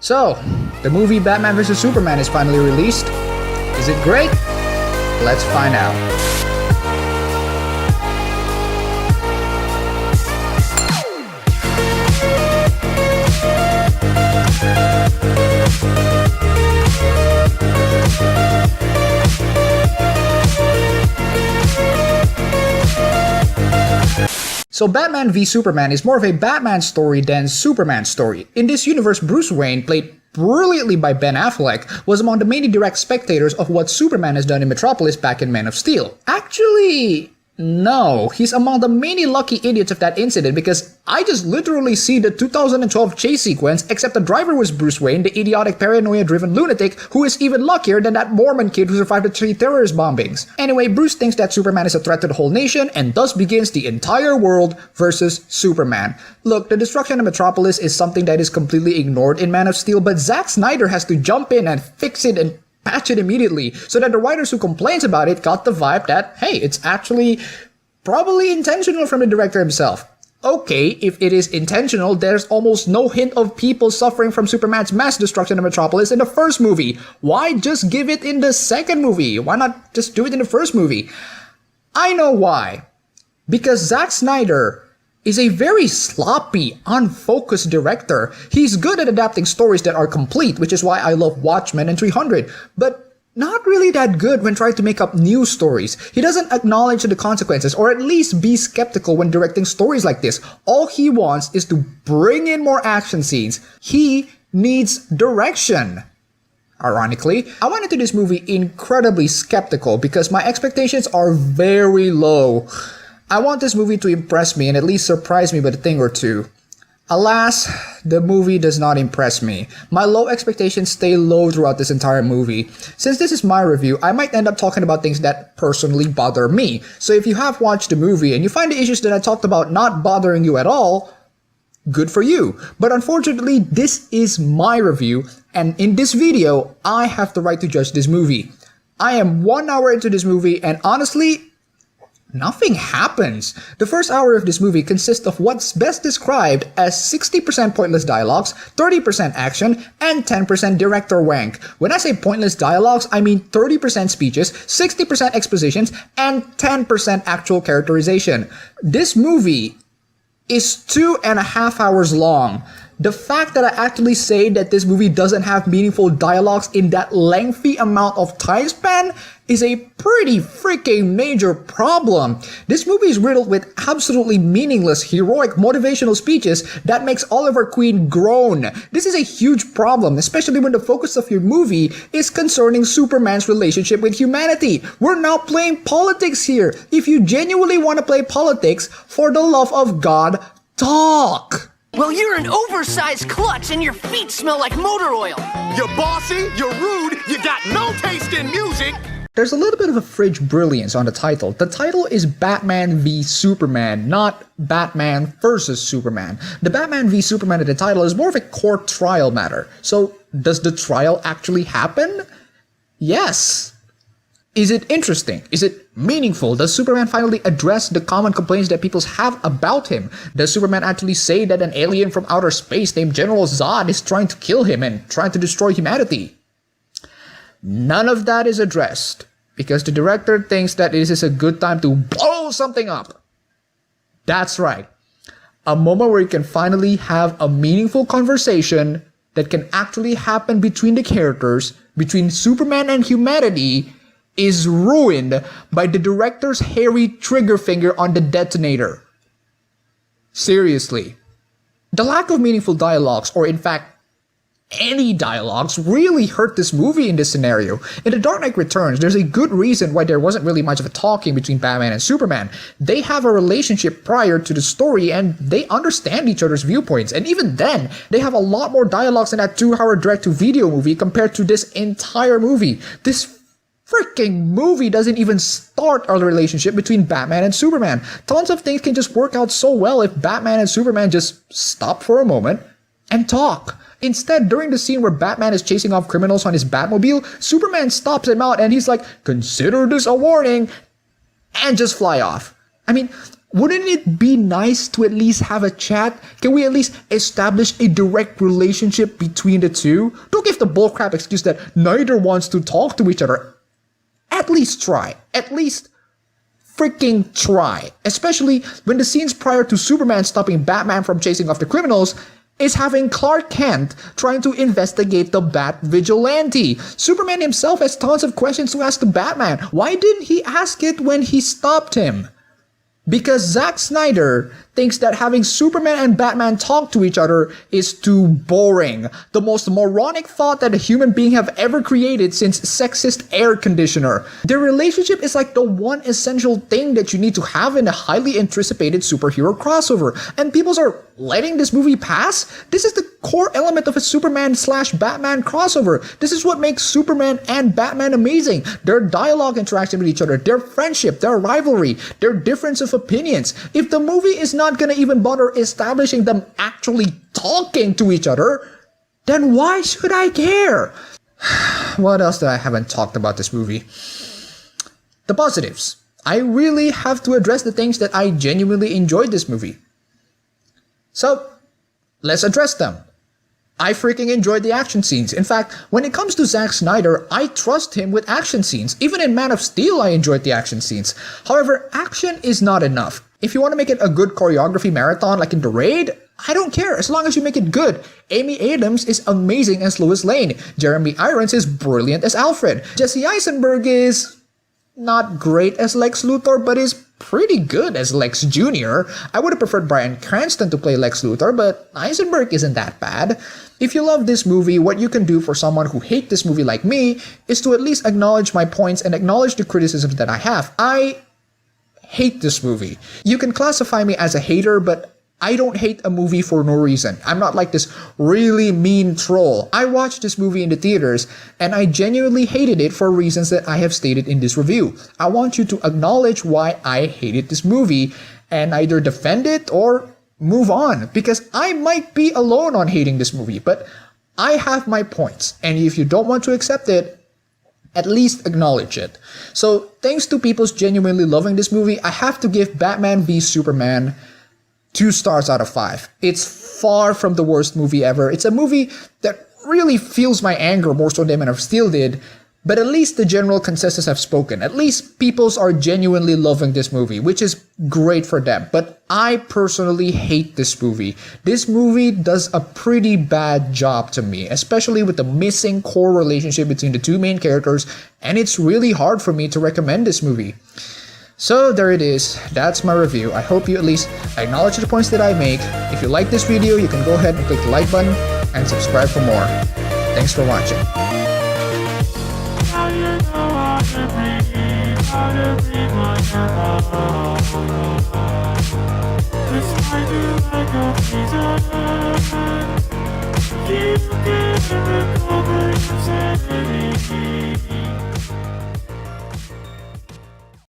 So, the movie Batman vs Superman is finally released. Is it great? Let's find out. So Batman v Superman is more of a Batman story than Superman story. In this universe, Bruce Wayne, played brilliantly by Ben Affleck, was among the many direct spectators of what Superman has done in Metropolis back in Man of Steel. Actually, no, he's among the many lucky idiots of that incident because I just literally see the 2012 chase sequence, except the driver was Bruce Wayne, the idiotic paranoia-driven lunatic who is even luckier than that Mormon kid who survived the 3 terrorist bombings. Anyway, Bruce thinks that Superman is a threat to the whole nation and thus begins the entire world versus Superman. Look, the destruction of Metropolis is something that is completely ignored in Man of Steel, but Zack Snyder has to jump in and fix it and patch it immediately, so that the writers who complains about it got the vibe that, hey, it's actually probably intentional from the director himself. Okay, if it is intentional, there's almost no hint of people suffering from Superman's mass destruction of Metropolis in the first movie. Why just give it in the second movie? Why not just do it in the first movie? I know why. Because Zack Snyder is a very sloppy, unfocused director. He's good at adapting stories that are complete, which is why I love Watchmen and 300, but not really that good when trying to make up new stories. He doesn't acknowledge the consequences, or at least be skeptical when directing stories like this. All he wants is to bring in more action scenes. He needs direction. Ironically, I went into this movie incredibly skeptical because my expectations are very low. I want this movie to impress me and at least surprise me with a thing or two. Alas, the movie does not impress me. My low expectations stay low throughout this entire movie. Since this is my review, I might end up talking about things that personally bother me. So if you have watched the movie and you find the issues that I talked about not bothering you at all, good for you. But unfortunately, this is my review, and in this video, I have the right to judge this movie. I am 1 hour into this movie, and honestly, nothing happens. The first hour of this movie consists of what's best described as 60% pointless dialogues, 30% action, and 10% director wank. When I say pointless dialogues, I mean 30% speeches, 60% expositions, and 10% actual characterization. This movie is 2.5 hours long. The fact that I actually say that this movie doesn't have meaningful dialogues in that lengthy amount of time span is a pretty freaking major problem. This movie is riddled with absolutely meaningless, heroic, motivational speeches that makes Oliver Queen groan. This is a huge problem, especially when the focus of your movie is concerning Superman's relationship with humanity. We're not playing politics here. If you genuinely want to play politics, for the love of God, talk! Well, you're an oversized klutz and your feet smell like motor oil. You're bossy, you're rude, you got no taste in music. There's a little bit of a fridge brilliance on the title. The title is Batman v Superman, not Batman versus Superman. The Batman v Superman in the title is more of a court trial matter. So, does the trial actually happen? Yes. Is it interesting? Is it meaningful? Does Superman finally address the common complaints that people have about him? Does Superman actually say that an alien from outer space named General Zod is trying to kill him and trying to destroy humanity? None of that is addressed because the director thinks that this is a good time to blow something up. That's right. A moment where you can finally have a meaningful conversation that can actually happen between the characters, between Superman and humanity, is ruined by the director's hairy trigger finger on the detonator. Seriously. The lack of meaningful dialogues, or in fact, any dialogues, really hurt this movie in this scenario. In The Dark Knight Returns, there's a good reason why there wasn't really much of a talking between Batman and Superman. They have a relationship prior to the story and they understand each other's viewpoints. And even then, they have a lot more dialogues in that 2-hour direct-to-video movie compared to this entire movie. This freaking movie doesn't even start a relationship between Batman and Superman. Tons of things can just work out so well if Batman and Superman just stop for a moment and talk. Instead, during the scene where Batman is chasing off criminals on his Batmobile, Superman stops him out and he's like, "Consider this a warning," and just fly off. I mean, Wouldn't it be nice to at least have a chat? Can we at least establish a direct relationship between the two? Don't give the bullcrap excuse that neither wants to talk to each other. At least try. At least freaking try. Especially when the scenes prior to Superman stopping Batman from chasing off the criminals is having Clark Kent trying to investigate the Bat Vigilante. Superman himself has tons of questions to ask the Batman. Why didn't he ask it when he stopped him? Because Zack Snyder thinks that having Superman and Batman talk to each other is too boring. The most moronic thought that a human being have ever created since sexist air conditioner. Their relationship is like the one essential thing that you need to have in a highly anticipated superhero crossover. And people are letting this movie pass? This is the core element of a Superman/Batman crossover. This is what makes Superman and Batman amazing. Their dialogue interaction with each other, their friendship, their rivalry, their difference of opinions. If the movie is not gonna even bother establishing them actually talking to each other, then why should I care? What else that I haven't talked about this movie? The positives. I really have to address the things that I genuinely enjoyed this movie. So, let's address them. I freaking enjoyed the action scenes. In fact, when it comes to Zack Snyder, I trust him with action scenes. Even in Man of Steel, I enjoyed the action scenes. However, action is not enough. If you want to make it a good choreography marathon like in The Raid, I don't care, as long as you make it good. Amy Adams is amazing as Lois Lane. Jeremy Irons is brilliant as Alfred. Jesse Eisenberg is not great as Lex Luthor, but is pretty good as Lex Jr. I would have preferred Bryan Cranston to play Lex Luthor, but Eisenberg isn't that bad. If you love this movie, what you can do for someone who hates this movie like me is to at least acknowledge my points and acknowledge the criticisms that I have. I hate this movie. You can classify me as a hater, but I don't hate a movie for no reason. I'm not like this really mean troll. I watched this movie in the theaters, and I genuinely hated it for reasons that I have stated in this review. I want you to acknowledge why I hated this movie, and either defend it or move on, because I might be alone on hating this movie, but I have my points, and if you don't want to accept it, at least acknowledge it. So, thanks to people's genuinely loving this movie, I have to give Batman v Superman 2 stars out of 5. It's far from the worst movie ever. It's a movie that really feels my anger more so than Man of Steel did, but at least the general consensus have spoken. At least peoples are genuinely loving this movie, which is great for them. But I personally hate this movie. This movie does a pretty bad job to me, especially with the missing core relationship between the two main characters, and it's really hard for me to recommend this movie. So there it is, that's my review. I hope you at least acknowledge the points that I make. If you like this video, you can go ahead and click the like button and subscribe for more. Thanks for watching. You can recover your sanity.